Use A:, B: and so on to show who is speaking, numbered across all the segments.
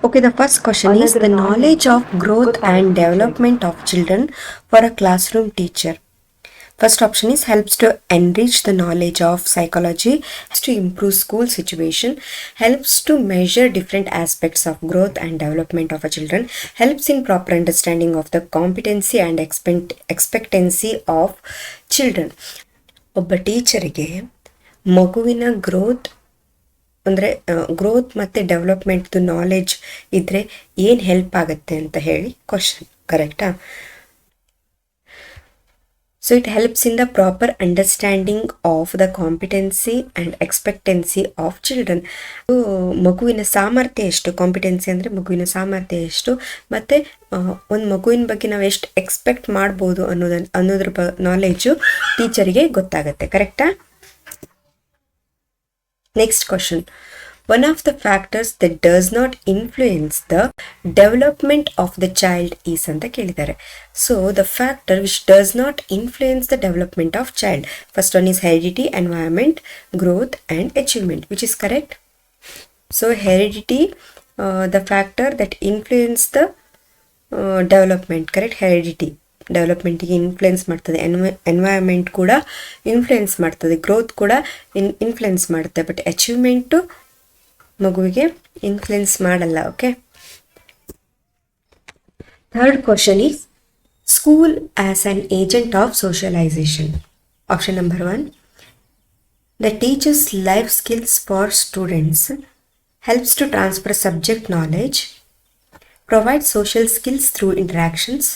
A: Okay, the first question is the knowledge of growth and development of children for a classroom teacher. First option is helps to enrich the knowledge of psychology, helps to improve school situation, helps to measure different aspects of growth and development of a children, helps in proper understanding of the competency and expectancy of children. ಒಬ್ಬ ಟೀಚರಿಗೆ ಮಗುವಿನ growth ಅಂದರೆ growth ಮತ್ತು ಡೆವಲಪ್ಮೆಂಟ್ದು knowledge ಇದ್ದರೆ ಏನು help ಆಗುತ್ತೆ ಅಂತ ಹೇಳಿ question ಕರೆಕ್ಟಾ? So it helps in the proper understanding of the competency and expectancy of children. ಮಗುವಿನ ಸಾಮರ್ಥ್ಯ ಎಷ್ಟು, ಕಾಂಪಿಟೆನ್ಸಿ ಅಂದರೆ ಮಗುವಿನ ಸಾಮರ್ಥ್ಯ ಎಷ್ಟು, ಮತ್ತು ಒಂದು ಮಗುವಿನ ಬಗ್ಗೆ ನಾವು ಎಷ್ಟು ಎಕ್ಸ್ಪೆಕ್ಟ್ ಮಾಡ್ಬೋದು ಅನ್ನೋದ್ರ ನಾಲೆಡ್ಜು ಟೀಚರಿಗೆ ಗೊತ್ತಾಗುತ್ತೆ. ಕರೆಕ್ಟಾ? Next question. One of the factors that does not influence the development of the child is ಅಂತ ಕೇಳಿದ್ದಾರೆ. So the factor which does not influence the development of child. First one is heredity, environment, growth and achievement, which is correct. So heredity, the factor that influence the development, correct? Heredity ಡೆವಲಪ್ಮೆಂಟಿಗೆ influence ಮಾಡ್ತದೆ, environment ಕೂಡ influence ಮಾಡ್ತದೆ, growth ಕೂಡ influence ಮಾಡುತ್ತೆ, but achievement ಮಗುವಿಗೆ influence ಮಾಡಲ್ಲ. Okay. Third question is school as an agent of socialisation. Option number 1, the teachers life skills for students, helps to transfer subject knowledge, provide social skills through interactions,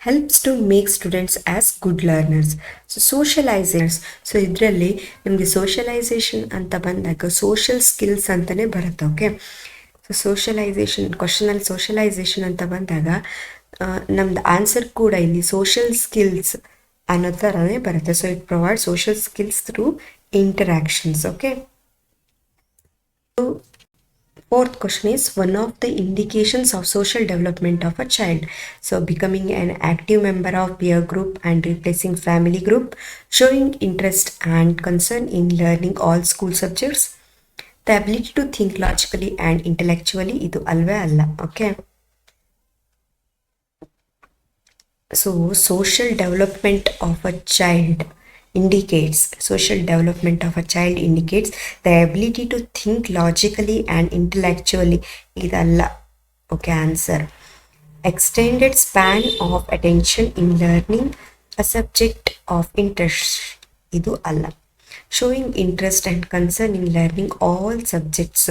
A: helps to make students as good learners. So socialisers, so ಇದರಲ್ಲಿ ನಿಮಗೆ socialisation ಅಂತ ಬಂದಾಗ social skills ಅಂತಲೇ ಬರುತ್ತೆ. Okay. So socialisation ಕ್ವಶನಲ್ಲಿ socialisation ಅಂತ ಬಂದಾಗ ನಮ್ದು answer ಕೂಡ ಇಲ್ಲಿ ಸೋಷಿಯಲ್ ಸ್ಕಿಲ್ಸ್ ಅನ್ನೋ ಥರನೇ ಬರುತ್ತೆ. So it provide social skills through interactions. Okay. Fourth question is one of the indications of social development of a child. So becoming an active member of peer group and replacing family group, showing interest and concern in learning all school subjects, the ability to think logically and intellectually, idu alve alla. Okay. So social development of a child indicates the ability to think logically and intellectually. Idalla. Okay, answer. Extended span of attention in learning a subject of interest. Idu alla. Showing interest and concern in learning all subjects.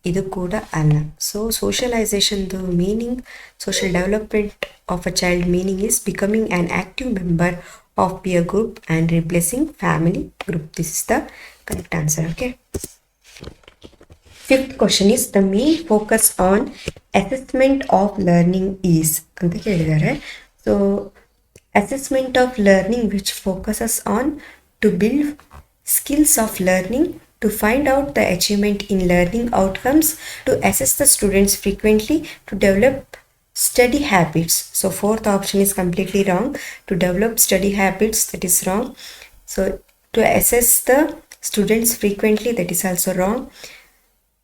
A: Idu kuda alla. So socialization, the meaning, social development of a child meaning is becoming an active member of peer group and replacing family group. This is the correct answer. Okay. Fifth question is the main focus on assessment of learning is anta kelidare. So assessment of learning which focuses on to build skills of learning, to find out the achievement in learning outcomes, to assess the students frequently, to develop study habits. So fourth option is completely wrong. To develop study habits, that is wrong. So to assess the students frequently, that is also wrong.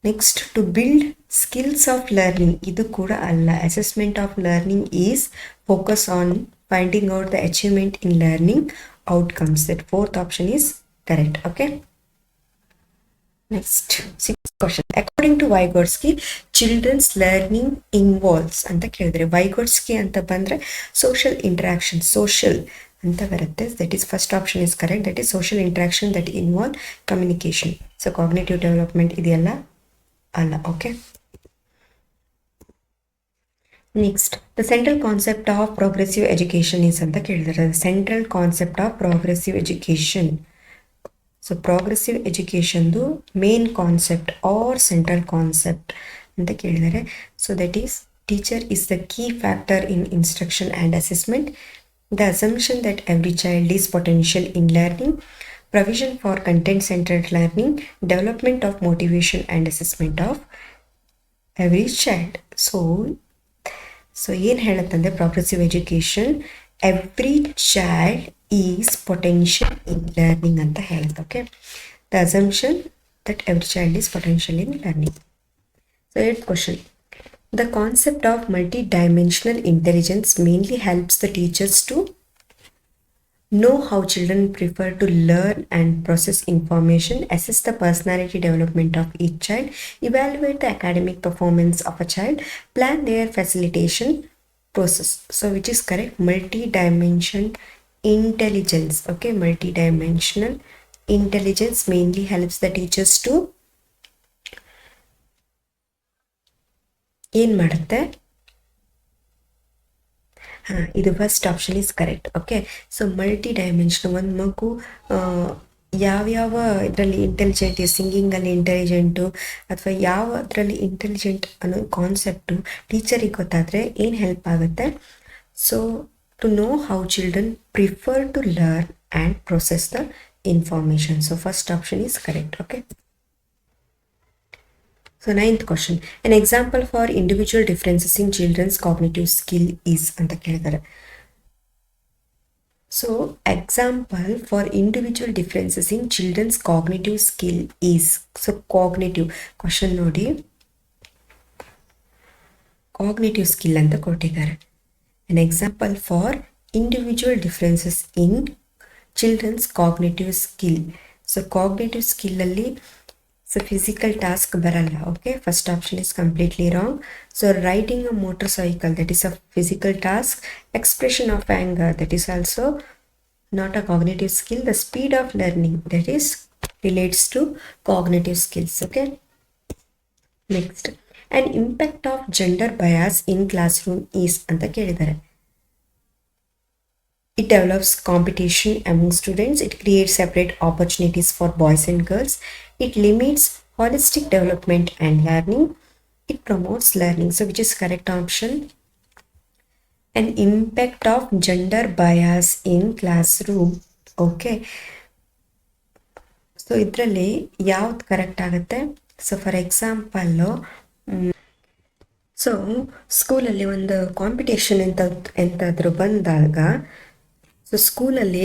A: Next, to build skills of learning, idu kuda alla. Assessment of learning is focus on finding out the achievement in learning outcomes. That fourth option is correct. Okay. Next, sixth question. According to Vygotsky, children's learning involves ಅಂತ ಕೇಳಿದ್ರೆ Vygotsky ಅಂತ ಬಂದರೆ social interaction, social ಅಂತ ಬರುತ್ತೆ. That is first option is correct. That is social interaction that involve communication. So cognitive development ಇದೆಯಲ್ಲ ಅಲ್ಲ. Okay. Next, the central concept of progressive education is ಅಂತ ಕೇಳಿದ್ದಾರೆ. The central concept of progressive education. So progressive ಎಜುಕೇಷನ್ದು main concept or central concept ಅಂತ ಕೇಳಿದ್ದಾರೆ. So that is teacher is the key factor in instruction and assessment, the assumption that every child is potential in learning, provision for content centred learning, development of motivation and assessment of every child. So ಏನು ಹೇಳುತ್ತಂದರೆ progressive education every child is potential in learning ಅಂತ ಹೇಳುತ್ತೆ. Okay. The assumption that every child is potential in learning. So 8th question. The concept of multidimensional intelligence mainly helps the teachers to know how children prefer to learn and process information, assess the personality development of each child, evaluate the academic performance of a child, plan their facilitation process. So, which is correct? Multi-dimension intelligence. Okay, multi-dimensional intelligence mainly helps the teachers to ಏನು ಮಾಡುತ್ತೆ? ಇದು first option is correct. Okay, so multi dimension ಒಂದು ಮಗು ಯಾವ್ಯಾವ ಇದರಲ್ಲಿ intelligent, ಸಿಂಗಿಂಗಲ್ಲಿ intelligent ಅಥವಾ ಯಾವುದರಲ್ಲಿ intelligent ಅನ್ನೋ ಕಾನ್ಸೆಪ್ಟು ಟೀಚರಿಗೆ ಗೊತ್ತಾದರೆ ಏನು ಹೆಲ್ಪ್ ಆಗುತ್ತೆ? So to know how children prefer to learn and process the information. So first option is correct. Okay, so ninth question, an example for individual differences in children's cognitive skill is ಅಂತ ಕೇಳಿದ್ದಾರೆ. So example for individual differences in children's cognitive skill is, so cognitive question ನೋಡಿ, cognitive skill ಅಂತ ಕೊಟ್ಟಿದ್ದಾರೆ. An example for individual differences in children's cognitive skill. So cognitive skill alli so physical task baralla. Okay, first option is completely wrong. So riding a motorcycle, that is a physical task. Expression of anger, that is also not a cognitive skill. The speed of learning, that is relates to cognitive skills. Okay, next, an impact of gender bias in classroom is anta kelidare. It develops competition among students. It creates separate opportunities for boys and girls. It limits holistic development and learning. It promotes learning. So which is correct option? An impact of gender bias in classroom. Okay. So idralli yav correct agutte? So for example, so ಸ್ಕೂಲಲ್ಲಿ ಒಂದು competition ಎಂತಾದರೂ ಬಂದಾಗ, so ಸ್ಕೂಲಲ್ಲಿ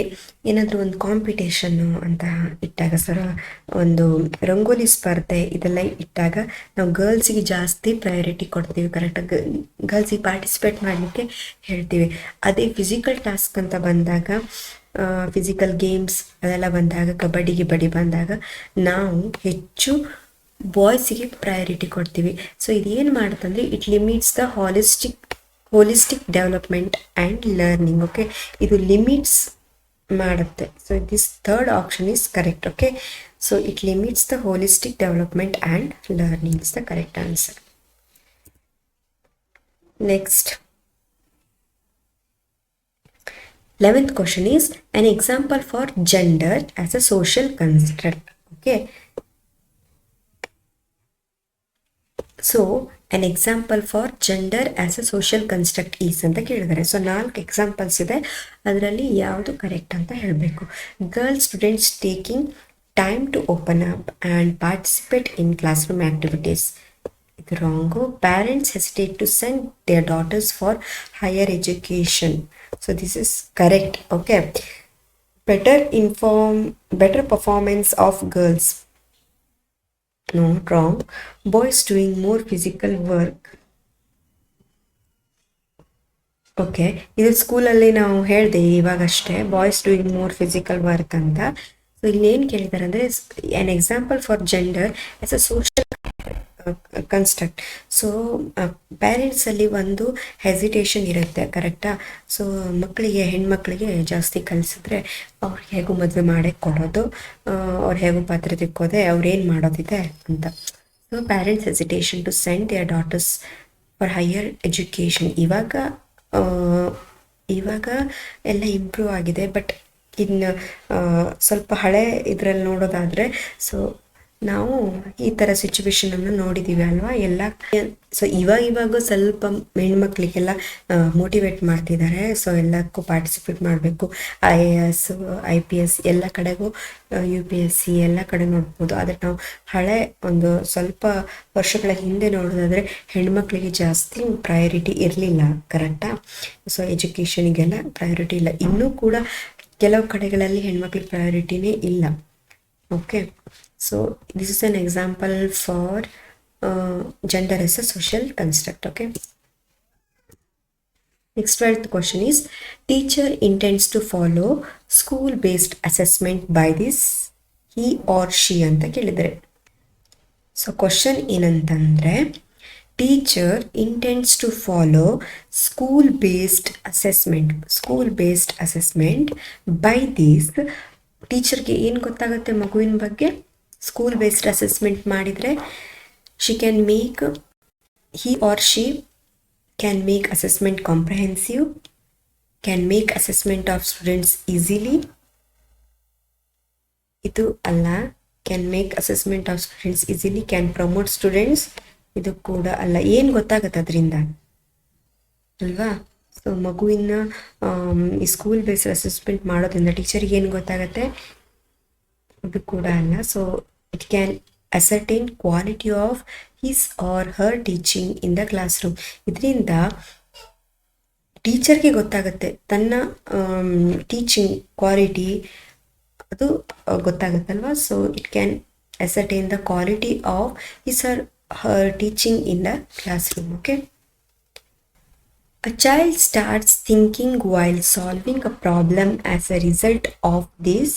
A: ಏನಾದರೂ ಒಂದು competition ಅಂತ ಇಟ್ಟಾಗ, ಸರ ಒಂದು ರಂಗೋಲಿ ಸ್ಪರ್ಧೆ ಇದೆಲ್ಲ ಇಟ್ಟಾಗ ನಾವು ಗರ್ಲ್ಸಿಗೆ ಜಾಸ್ತಿ ಪ್ರಯಾರಿಟಿ ಕೊಡ್ತೀವಿ. ಕರೆಕ್ಟಾಗಿ ಗರ್ಲ್ಸಿಗೆ ಪಾರ್ಟಿಸಿಪೇಟ್ ಮಾಡಲಿಕ್ಕೆ ಹೇಳ್ತೀವಿ. ಅದೇ ಫಿಸಿಕಲ್ ಟಾಸ್ಕ್ ಅಂತ ಬಂದಾಗ, ಫಿಸಿಕಲ್ ಗೇಮ್ಸ್ ಅದೆಲ್ಲ ಬಂದಾಗ, ಕಬಡ್ಡಿ ಗಿಬಡ್ಡಿ ಬಂದಾಗ ನಾವು ಹೆಚ್ಚು ಬಾಯ್ಸಿಗೆ ಪ್ರಯಾರಿಟಿ ಕೊಡ್ತೀವಿ. ಸೊ ಇದೇನು ಮಾಡುತ್ತಂದರೆ it limits the holistic development and learning. Okay, ಇದು ಲಿಮಿಟ್ಸ್ ಮಾಡುತ್ತೆ. So this third option is correct. Okay, so it limits the holistic development and learning is the correct answer. Next 11th question is an example for gender as a social construct. Okay, so an example for gender as a social construct is ಅಂತ ಕೇಳಿದ್ದಾರೆ. So 4 examples ಇದೆ, ಅದರಲ್ಲಿ ಯಾವುದು correct ಅಂತ ಹೇಳಬೇಕು. Girl students taking time to open up and participate in class room activities, ಇದು wrong. Parents hesitate to send their daughters for higher education, so this is correct. Okay, better performance of girls, no, wrong. Boys doing more physical work. Okay, ಇದು ಸ್ಕೂಲಲ್ಲಿ ನಾವು ಹೇಳಿದೆ ಇವಾಗಷ್ಟೇ, boys doing more physical work ಅಂತ. ಸೊ ಇಲ್ಲೇನು ಕೇಳಿದ್ದಾರೆ ಅಂದರೆ an example for gender as a social construct. So ಪ್ಯಾರೆಂಟ್ಸಲ್ಲಿ ಒಂದು ಹೆಸಿಟೇಷನ್ ಇರುತ್ತೆ, ಕರೆಕ್ಟಾ? ಸೊ ಹೆಣ್ಮಕ್ಳಿಗೆ ಜಾಸ್ತಿ ಕಲಿಸಿದ್ರೆ ಅವ್ರು ಹೇಗೂ ಮದುವೆ ಮಾಡೇ ಕೊಡೋದು, ಅವ್ರು ಹೇಗೂ ಪಾತ್ರೆ ತಿಕ್ಕೋದೆ, ಅವ್ರೇನು ಮಾಡೋದಿದೆ ಅಂತ. So parents hesitation to send their daughters for higher education. ಇವಾಗ ಎಲ್ಲ ಇಂಪ್ರೂವ್ ಆಗಿದೆ, ಬಟ್ ಇನ್ನು ಸ್ವಲ್ಪ ಹಳೆ ಇದರಲ್ಲಿ ನೋಡೋದಾದರೆ, ಸೊ ನಾವು ಈ ಥರ ಸಿಚುವೇಶನನ್ನು ನೋಡಿದ್ದೀವಿ ಅಲ್ವಾ ಎಲ್ಲ. ಸೊ ಇವಾಗ ಸ್ವಲ್ಪ ಹೆಣ್ಮಕ್ಳಿಗೆಲ್ಲ ಮೋಟಿವೇಟ್ ಮಾಡ್ತಿದ್ದಾರೆ. ಸೊ ಎಲ್ಲಕ್ಕೂ ಪಾರ್ಟಿಸಿಪೇಟ್ ಮಾಡಬೇಕು, IAS IPS ಎಲ್ಲ ಕಡೆಗೂ, UPSC ಎಲ್ಲ ಕಡೆ ನೋಡ್ಬೋದು. ಆದರೆ ನಾವು ಹಳೆ ಒಂದು ಸ್ವಲ್ಪ ವರ್ಷಗಳ ಹಿಂದೆ ನೋಡೋದಾದರೆ ಹೆಣ್ಮಕ್ಳಿಗೆ ಜಾಸ್ತಿ ಪ್ರಯಾರಿಟಿ ಇರಲಿಲ್ಲ, ಕರೆಕ್ಟಾ? ಸೊ ಎಜುಕೇಷನಿಗೆಲ್ಲ ಪ್ರಯಾರಿಟಿ ಇಲ್ಲ. ಇನ್ನೂ ಕೂಡ ಕೆಲವು ಕಡೆಗಳಲ್ಲಿ ಹೆಣ್ಮಕ್ಳಿಗೆ ಪ್ರಯಾರಿಟಿನೇ ಇಲ್ಲ. Okay, so this is an example for gender as a social construct. Okay. Next 12th question is, teacher intends to follow school based assessment by this he or she ಅಂತ ಕೇಳಿದರೆ. So question ಏನಂತಂದರೆ, teacher intends to follow school based assessment by this. ಟೀಚರ್ಗೆ ಏನು ಗೊತ್ತಾಗುತ್ತೆ ಮಗುವಿನ ಬಗ್ಗೆ? School based assessment ಮಾಡಿದರೆ he or she can make assessment comprehensive, can make assessment of students easily. ಇದು ಅಲ್ಲ. can make assessment of students easily, can promote students. ಇದು ಕೂಡ ಅಲ್ಲ. ಏನು ಗೊತ್ತಾಗುತ್ತೆ ಅದರಿಂದ ಅಲ್ವಾ? ಸೊ ಮಗುವಿನ ಈ ಸ್ಕೂಲ್ ಬೇಸ್ಡ್ ಅಸೆಸ್ಮೆಂಟ್ ಮಾಡೋದ್ರಿಂದ ಟೀಚರ್ಗೆ ಏನು ಗೊತ್ತಾಗುತ್ತೆ? ಇದು ಕೂಡ ಅಲ್ಲ. So it can ascertain quality of his or her teaching in the classroom. ಇದರಿಂದ ಟೀಚರ್ಗೆ ಗೊತ್ತಾಗುತ್ತೆ ತನ್ನ ಟೀಚಿಂಗ್ ಕ್ವಾಲಿಟಿ ಅದು ಗೊತ್ತಾಗುತ್ತಲ್ವಾ. So it can ascertain the quality of his or her teaching in the classroom. Okay. A child starts thinking while solving a problem. As a result of this,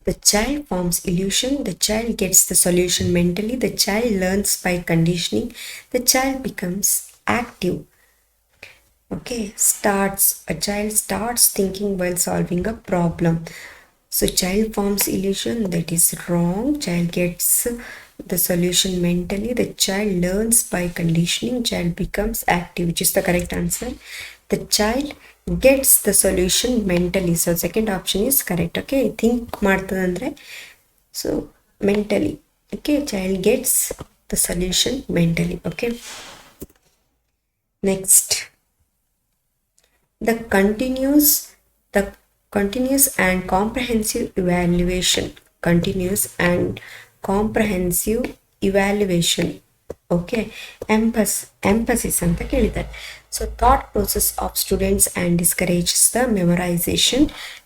A: the child forms illusion. The child gets the solution mentally. The child learns by conditioning. The child becomes active. Okay, a child starts thinking while solving a problem. So child forms illusion, that is wrong. Child gets the solution mentally. The child learns by conditioning. Child becomes active, which is the correct answer. The child gets the solution mentally. So second option is correct. Okay, think ಮಾಡ್ತದಂದ್ರೆ so mentally. Okay, child gets the solution mentally. Okay. Next, the continuous and comprehensive evaluation. Okay, emphasis ಅಂತ ಕೇಳಿದ್ದಾರೆ. So thought process of students and discourages the memorization,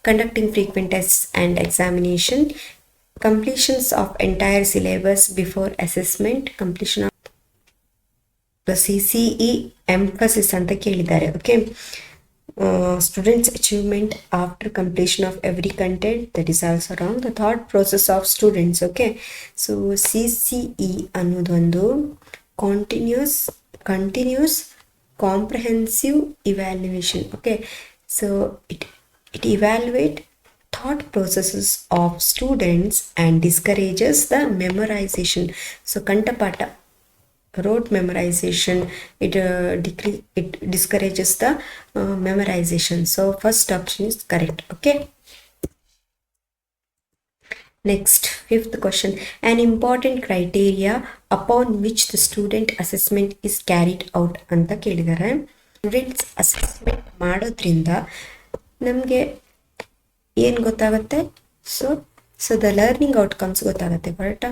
A: conducting frequent tests and examination, completions of entire syllabus before assessment, completion of the CCE emphasis ಅಂತ ಕೇಳಿದ್ದಾರೆ. Okay, students achievement after completion of every content, that is also wrong. The thought process of students. Okay, so CCE ಅನ್ನೋದು ಒಂದು continuous comprehensive evaluation. Okay, so it evaluate thought processes of students and discourages the memorization. So kantapata, rote memorization, it discourages the memorization. So first option is correct. Okay. Next, fifth question. An important criteria upon which the student assessment is carried out ಅಂತ ಕೇಳಿದ್ದಾರೆ. Students assessment ಮಾಡೋದ್ರಿಂದ ನಮಗೆ ಏನು ಗೊತ್ತಾಗುತ್ತೆ? So the learning outcomes ಗೊತ್ತಾಗುತ್ತೆ. But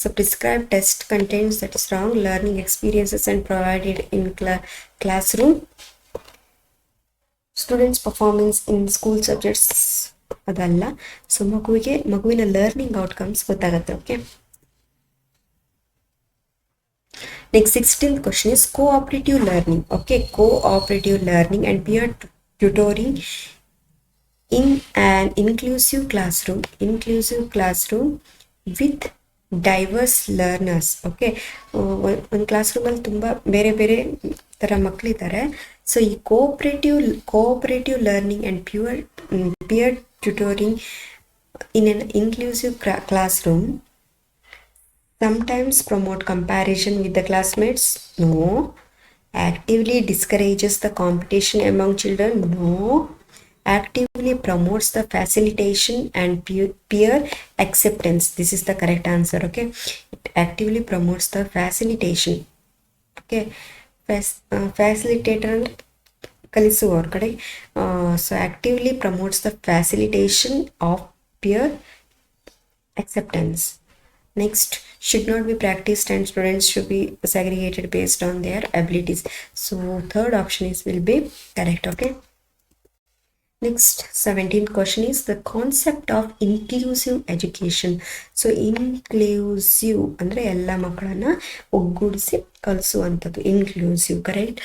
A: so prescribed test contains, that is wrong. Learning experiences and provided in classroom. Students performance in school subjects ಅದಲ್ಲ. So ಮಗುವಿನ learning outcomes ಗೊತ್ತಾಗುತ್ತೆ. Okay. Next 16th question is cooperative learning. Okay, cooperative learning and peer tutoring in an inclusive classroom with diverse learners. Okay, ಒಂದು ಕ್ಲಾಸ್ರೂಮಲ್ಲಿ ತುಂಬ ಬೇರೆ ಬೇರೆ ಥರ ಮಕ್ಕಳಿದ್ದಾರೆ. So ಈ cooperative learning and peer tutoring in an inclusive classroom sometimes promote comparison with the classmates. No. Actively discourages the competition among children. No. Actively promotes the facilitation and peer acceptance. This is the correct answer. Okay, it actively promotes the facilitation. Okay, facilitator ಕಲಿಸುವವ್ರ ಕಡೆ. So actively promotes the facilitation of peer acceptance. Next, should not be practiced and students should be segregated based on their abilities. So third option will be correct. Okay. Next, 17th question is the concept of inclusive education. So inclusive ಅಂದರೆ ಎಲ್ಲ ಮಕ್ಕಳನ್ನ ಒಗ್ಗೂಡಿಸಿ ಕಲಿಸುವಂಥದ್ದು inclusive, correct.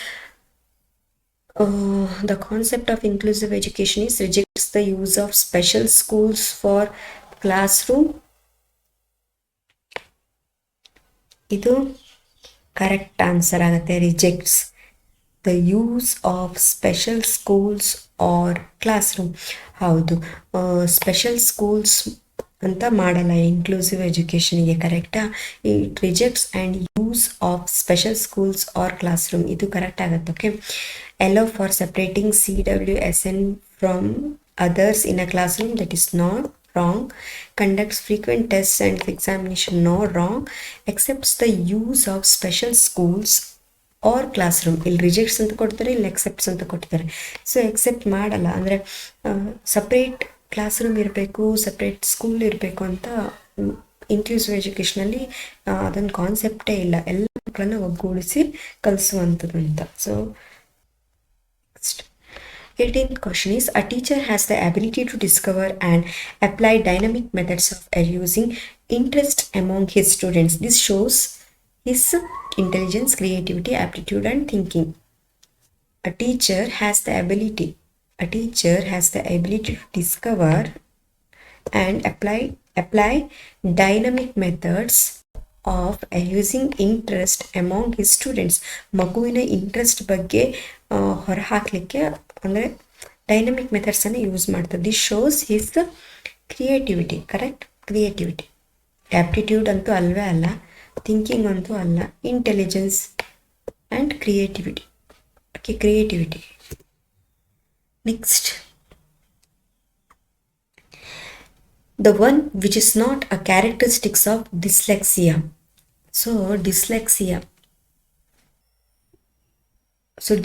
A: The concept of inclusive education is rejects the use of special schools for classroom. ಇದು correct answer ಆಗುತ್ತೆ. Rejects the use of special schools or class room. ಹೌದು, special schools ಅಂತ ಮಾಡಲ್ಲ ಇನ್ಕ್ಲೂಸಿವ್ ಎಜುಕೇಷನಿಗೆ, ಕರೆಕ್ಟಾ. It rejects and use of special schools or class room, ಇದು correct ಆಗುತ್ತೆ. Okay. allow for separating CWSN from others in a classroom, that is not wrong. Conducts frequent tests and examination, no, wrong. Accepts the use of special schools or classroom. ಇಲ್ಲಿ rejects ಅಂತ ಕೊಡ್ತಾರೆ, ಇಲ್ಲಿ accepts ಅಂತ ಕೊಡ್ತಾರೆ. So accept ಮಾಡಲ್ಲ, ಅಂದರೆ separate class room ಇರಬೇಕು, separate school ಇರಬೇಕು ಅಂತ ಇನ್ಕ್ಲೂಸಿವ್ ಎಜುಕೇಷನಲ್ಲಿ ಅದೊಂದು ಕಾನ್ಸೆಪ್ಟೇ ಇಲ್ಲ, ಎಲ್ಲ ಮಕ್ಕಳನ್ನ ಒಗ್ಗೂಡಿಸಿ ಕಲಿಸುವಂಥದ್ದು ಅಂತ. So 18th question is a teacher has the ability to discover and apply dynamic methods of using interest among his students. This shows his intelligence, creativity, aptitude and thinking. A teacher has the ability to discover and apply dynamic methods of using interest among his students. ಮಗುವಿನ interest ಬಗ್ಗೆ ಹೊರಹಾಕಲಿಕ್ಕೆ ಅಂದರೆ dynamic ಮೆಥಡ್ಸನ್ನು use ಮಾಡ್ತದೆ. This shows his creativity, correct. Creativity, aptitude ಅಂತೂ ಅಲ್ವೇ ಅಲ್ಲ, thinking ಅಂತೂ ಅಲ್ಲ, intelligence and creativity. Okay, creativity. Next, the one which is not a characteristics of dyslexia. So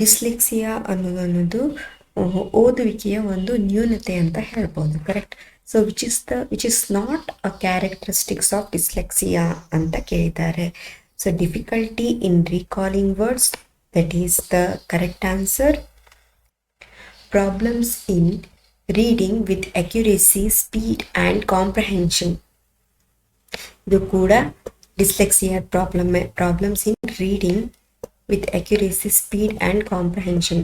A: dyslexia ಅನ್ನೋದು ಓದುವಿಕೆಯ ಒಂದು ನ್ಯೂನತೆ ಅಂತ ಹೇಳ್ಬೋದು, correct. So which is not a characteristics of dyslexia ಅಂತ ಕೇಳಿದ್ದಾರೆ. So difficulty in recalling words, that is the correct answer. Problems in reading with accuracy, speed and comprehension. ಇದು ಕೂಡ dyslexia problems in reading with accuracy, speed and comprehension,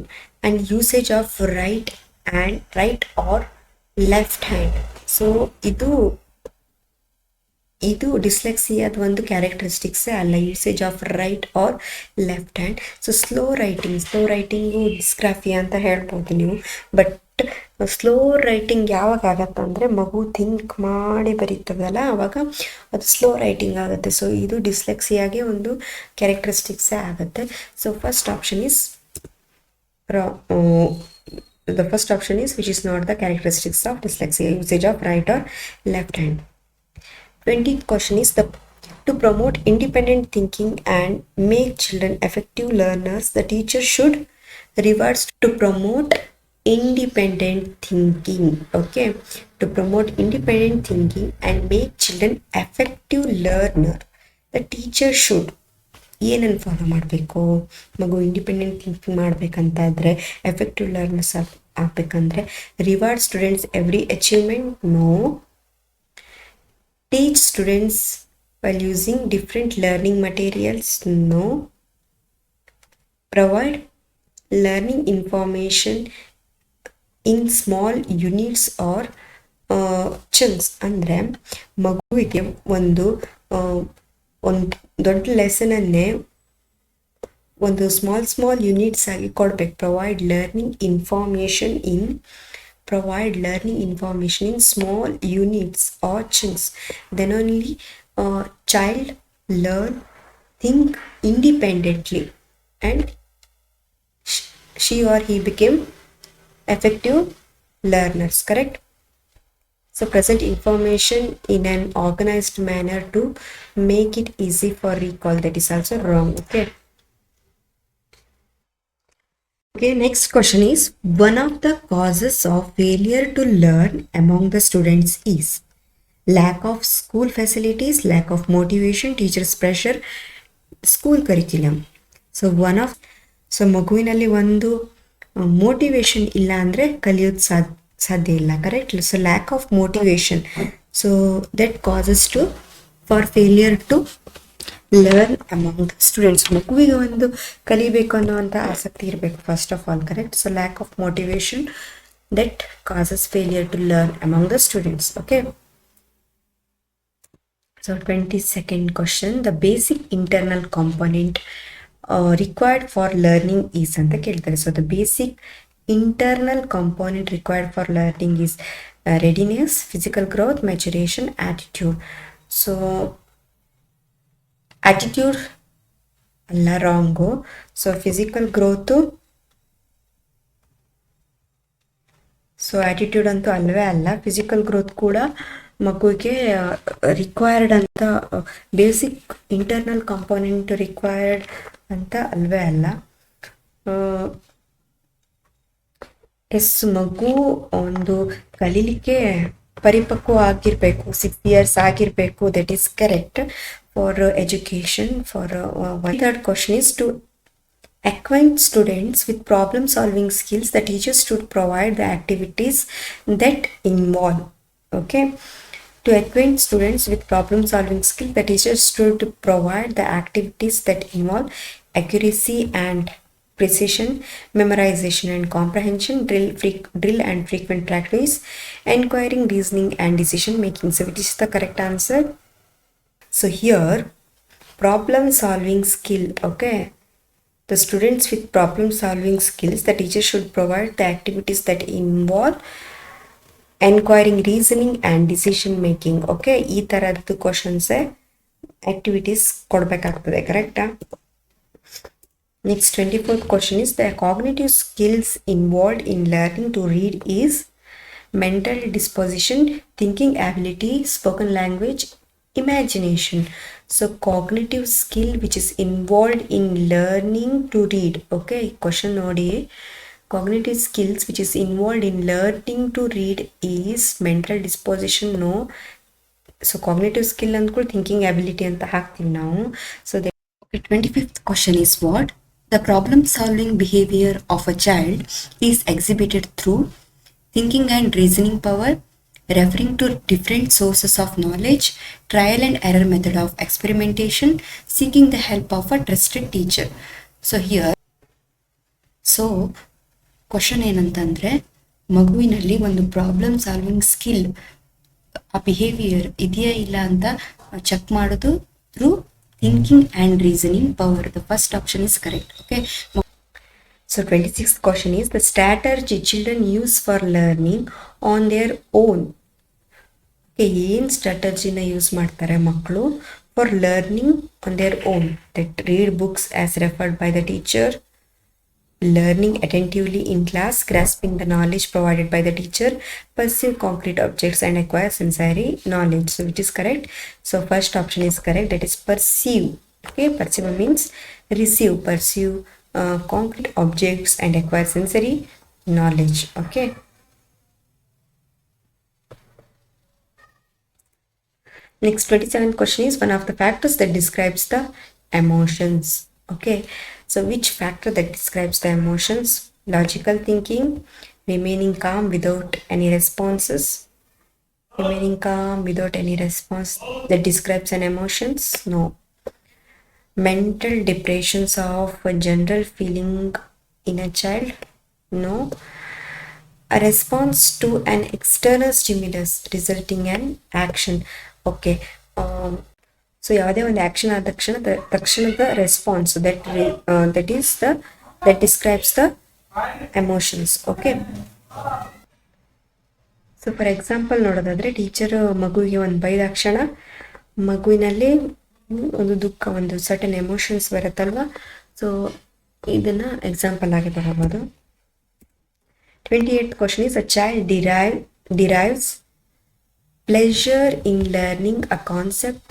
A: and usage of right or left hand. So ಇದು ಡಿಸ್ಲೆಕ್ಸಿಯಾದ ಒಂದು ಕ್ಯಾರೆಕ್ಟರಿಸ್ಟಿಕ್ಸೇ ಅಲ್ಲ, usage of right or left hand. So slow writing dysgraphia ಅಂತ ಹೇಳ್ಬೋದು ನೀವು. But slow writing ಯಾವಾಗ ಆಗತ್ತೆ ಅಂದರೆ ಮಗು ಥಿಂಕ್ ಮಾಡಿ ಬರೀತದಲ್ಲ, ಆವಾಗ ಅದು ಸ್ಲೋ ರೈಟಿಂಗ್ ಆಗುತ್ತೆ. ಸೊ ಇದು ಡಿಸ್ಲೆಕ್ಸಿಯಾಗೆ ಒಂದು ಕ್ಯಾರೆಕ್ಟರಿಸ್ಟಿಕ್ಸೇ ಆಗುತ್ತೆ. So first option is which is not the characteristics of dyslexia, usage of right or left hand. 20th question is to promote independent thinking and make children effective learners, the teacher should rewards to promote independent thinking. Okay, to promote independent thinking and make children effective learner, the teacher should ಏನನ್ನು follow ಮಾಡಬೇಕು? ಮಗು independent thinking ಮಾಡಬೇಕಂತಾದರೆ, effective learners ಆಗಬೇಕಂದ್ರೆ reward students every achievement, no. Teach students while using different learning materials, no. Provide learning information in small units or chunks. ಅಂದರೆ ಮಗುವಿಗೆ ಒಂದು ದೊಡ್ಡ ಲೆಸನನ್ನೇ ಒಂದು ಸ್ಮಾಲ್ ಯೂನಿಟ್ಸ್ ಆಗಿ ಕೊಡಬೇಕು. Provide learning information in small units or chunks. Then only child learn, think independently, and she or he became effective learners, correct. So present information in an organized manner to make it easy for recall, that is also wrong. Okay, next question is, one of the causes of failure to learn among the students is lack of school facilities, lack of motivation, teachers pressure, school curriculum. So ಮಗುವಿನಲ್ಲಿ ಒಂದು motivation ಇಲ್ಲ ಅಂದರೆ ಕಲಿಯೋದು ಸಾಧ್ಯ ಇಲ್ಲ, correct? So lack of motivation, so that causes to for failure to learn among the students. ಮಗುವಿಗೆ ಒಂದು ಕಲಿಬೇಕು ಅನ್ನೋವಂಥ ಆಸಕ್ತಿ ಇರಬೇಕು first of all, correct? So lack of motivation that causes failure to learn among the students. Okay, so 22nd question, the basic internal component required for learning is ಅಂತ ಕೇಳ್ತಾರೆ. So the basic internal component required for learning is readiness, physical growth, maturation, attitude. So attitude ಅಲ್ಲ, wrong. So physical growth, so attitude ಅಂತೂ ಅಲ್ಲವೇ ಅಲ್ಲ. Physical growth ಕೂಡ ಮಗುವಿಗೆ required ಅಂತ, basic internal component required ಅಂತ ಅಲ್ವೇ ಅಲ್ಲ. ಎಸ್, ಮಗು ಒಂದು ಕಲೀಲಿಕ್ಕೆ ಪರಿಪಕ್ವ ಆಗಿರಬೇಕು, 6 years ಆಗಿರಬೇಕು, that is correct for education. For third question is to acquaint students with problem solving skills, the teachers should provide the activities that involve. Okay, to acquaint students with problem solving skills, the teachers should provide the activities that involve accuracy and precision, memorization and comprehension, drill and frequent practice, enquiring, reasoning and decision making. So which is the correct answer? So here problem solving skill. Okay, the students with problem solving skills, the teacher should provide the activities that involve enquiring, reasoning and decision making. Okay, ಈ ತರದ್ದು questions activities ಕೊಡಬೇಕಾಗ್ತದೆ, ಕರೆಕ್ಟಾ? Next 24th question is the cognitive skills involved in learning to read is mental disposition, thinking ability, spoken language, imagination. So cognitive skill which is involved in learning to read. Okay, question nodi, cognitive skills which is involved in learning to read is mental disposition. No, so cognitive skill andko thinking ability anta ಹಾಕ್ತೀವಿ ನಾವು. So the 25th question is what? The problem solving behavior of a child is exhibited through thinking and reasoning power, referring to different sources of knowledge, trial and error method of experimentation, seeking the help of a trusted teacher. So here, so question ಏನಂತಂದರೆ, ಮಗುವಿನಲ್ಲಿ ಒಂದು problem solving skill, ಆ behaviour ಇದೆಯಾ ಇಲ್ಲ ಅಂತ check ಮಾಡೋದು through thinking and reasoning power. The first option is correct. Okay, so 26th question is the strategy children use for learning on their own. ಏನು ಸ್ಟ್ರಾಟಜಿನ use ಮಾಡ್ತಾರೆ ಮಕ್ಕಳು for learning on their own? That read books as referred by the teacher, learning attentively in class, grasping the knowledge provided by the teacher, perceive concrete objects and acquire sensory knowledge. So which is correct? So first option is correct, that is perceive. Okay, perceive means receive, perceive concrete objects and acquire sensory knowledge. Okay, next 27th question is one of the factors that describes the emotions. Okay, so which factor that describes the emotions? Logical thinking, remaining calm without any responses, remaining calm without any response that describes an emotions? No. Mental depressions of a general feeling in a child? No. A response to an external stimulus resulting in action. Okay, so ಯಾವುದೇ ಒಂದು action ಆದ ತಕ್ಷಣದ response that is that describes the emotions. Okay, so for example ನೋಡೋದಾದರೆ, teacher ಮಗುವಿಗೆ ಒಂದು ಬೈದಾಕ್ಷಣ ಮಗುವಿನಲ್ಲಿ ಒಂದು ದುಃಖ, ಒಂದು ಸರ್ಟನ್ ಎಮೋಷನ್ಸ್ ಬರುತ್ತಲ್ವ. ಸೊ ಇದನ್ನು ಎಕ್ಸಾಂಪಲ್ ಆಗಿ ತಗೋಬೋದು. 28th question is a child derives pleasure in learning a concept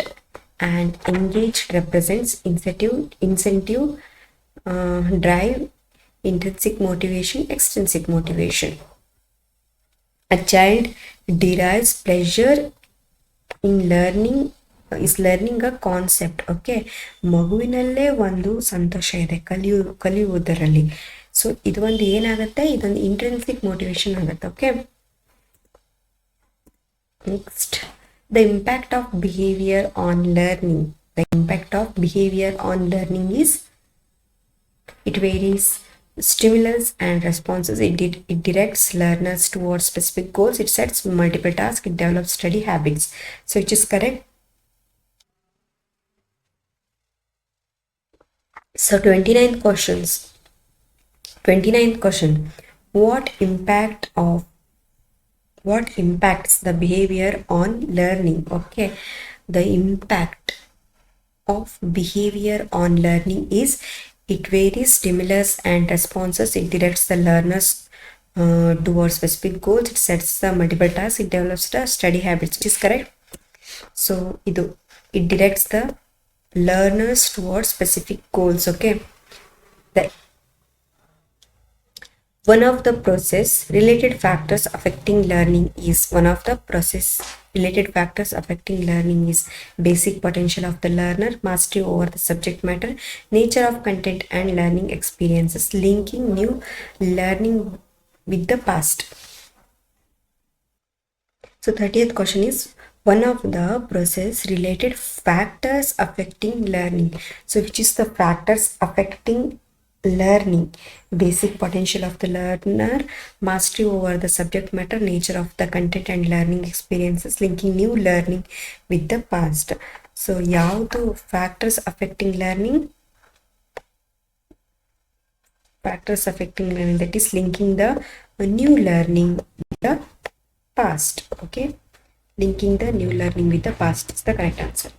A: and engaged represents incentive, drive, intrinsic motivation, extrinsic motivation. A child derives pleasure in learning is learning a concept. Okay, ಮಗುವಿನಲ್ಲೇ ಒಂದು ಸಂತೋಷ ಇದೆ ಕಲಿಯುವುದರಲ್ಲಿ. ಸೊ ಇದು ಒಂದು ಏನಾಗುತ್ತೆ, ಇದೊಂದು ಇಂಟ್ರೆನ್ಸಿಕ್ ಮೋಟಿವೇಶನ್ ಆಗುತ್ತೆ. Okay, next the impact of behavior on learning. The impact of behavior on learning is it varies stimulus and responses. It directs learners towards specific goals. It sets multiple tasks. It develops study habits. So which is correct? So 29th questions. 29th question. What impacts the behavior on learning? Okay, the impact of behavior on learning is it varies stimulus and responses. It directs the learners towards specific goals. It sets the multiple tasks. It develops the study habits. It is correct. So it directs the learners towards specific goals. Okay, one of the process related factors affecting learning is basic potential of the learner, mastery over the subject matter, nature of content and learning experiences, linking new learning with the past. So 30th question is one of the process related factors affecting learning. So which is the factors affecting learning? Basic potential of the learner, mastery over the subject matter, nature of the content and learning experiences, linking new learning with the past. So ಯಾವುದು factors affecting learning? Factors affecting learning, that is linking the new learning with the past. Okay, linking the new learning with the past is the correct answer.